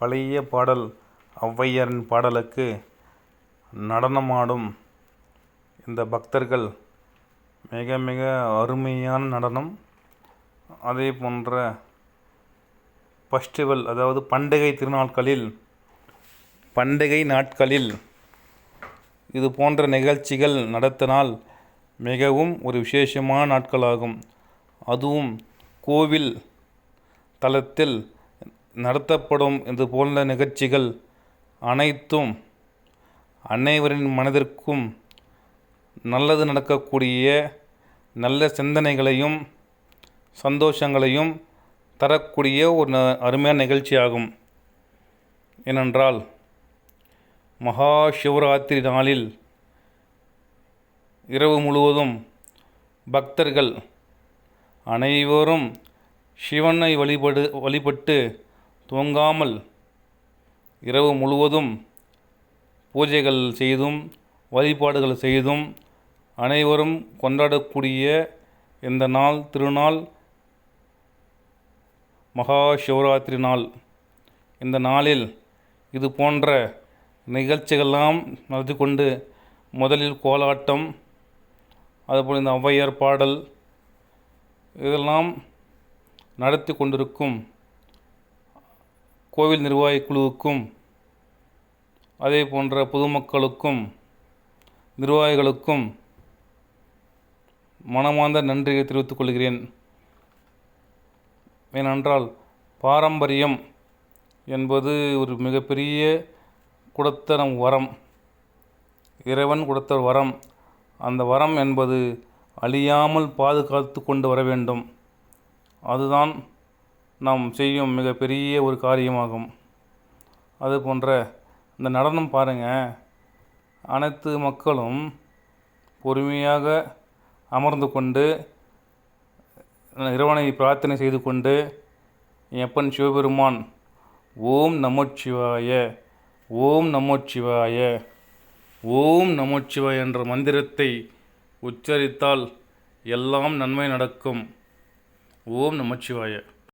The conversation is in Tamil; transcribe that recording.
பழைய பாடல் ஔவையாரின் பாடலுக்கு நடனமாடும் இந்த பக்தர்கள் மிக மிக அருமையான நடனம். அதே போன்ற ஃபெஸ்டிவல், அதாவது பண்டிகை நாட்களில் இது போன்ற நிகழ்ச்சிகள் நடத்தினால் மிகவும் ஒரு விசேஷமான நாட்களாகும். அதுவும் கோவில் தலத்தில் நடத்தப்படும் இது போன்ற நிகழ்ச்சிகள் அனைத்தும் அனைவரின் மனதிற்கும் நல்லது நடக்கக்கூடிய நல்ல சிந்தனைகளையும் சந்தோஷங்களையும் தரக்கூடிய ஒரு அருமையான நிகழ்ச்சியாகும். ஏனென்றால் மகா சிவராத்திரி நாளில் இரவு முழுவதும் பக்தர்கள் அனைவரும் சிவனை வழிபட்டு தூங்காமல் இரவு முழுவதும் பூஜைகள் செய்தும் வழிபாடுகள் செய்தும் அனைவரும் கொண்டாடக்கூடிய இந்த திருநாள் மகா சிவராத்திரி நாள். இந்த நாளில் இது போன்ற நிகழ்ச்சிகள்லாம் நடத்தி கொண்டு முதலில் கோலாட்டம், அதுபோல் இந்த ஔவையார் பாடல் இதெல்லாம் நடத்தி கொண்டிருக்கும் கோவில் நிர்வாக குழுவுக்கும் அதே போன்ற பொதுமக்களுக்கும் நிர்வாகிகளுக்கும் மனமார்ந்த நன்றியை தெரிவித்துக் கொள்கிறேன். ஏனென்றால் பாரம்பரியம் என்பது ஒரு மிகப்பெரிய கொடுத்த வரம், இறைவன் கொடுத்த வரம். அந்த வரம் என்பது அழியாமல் பாதுகாத்து கொண்டு வர வேண்டும். அதுதான் நாம் செய்யும் மிகப்பெரிய ஒரு காரியமாகும். அதுபோன்ற இந்த நடனம் பாருங்கள், அனைத்து மக்களும் பொறுமையாக அமர்ந்து கொண்டு இறைவனை பிரார்த்தனை செய்து கொண்டு எப்பன் சிவபெருமான் ஓம் நமச்சிவாய ஓம் நமச்சிவாய ஓம் நமச்சிவாய என்ற மந்திரத்தை உச்சரித்தால் எல்லாம் நன்மை நடக்கும். ஓம் நமச்சிவாய.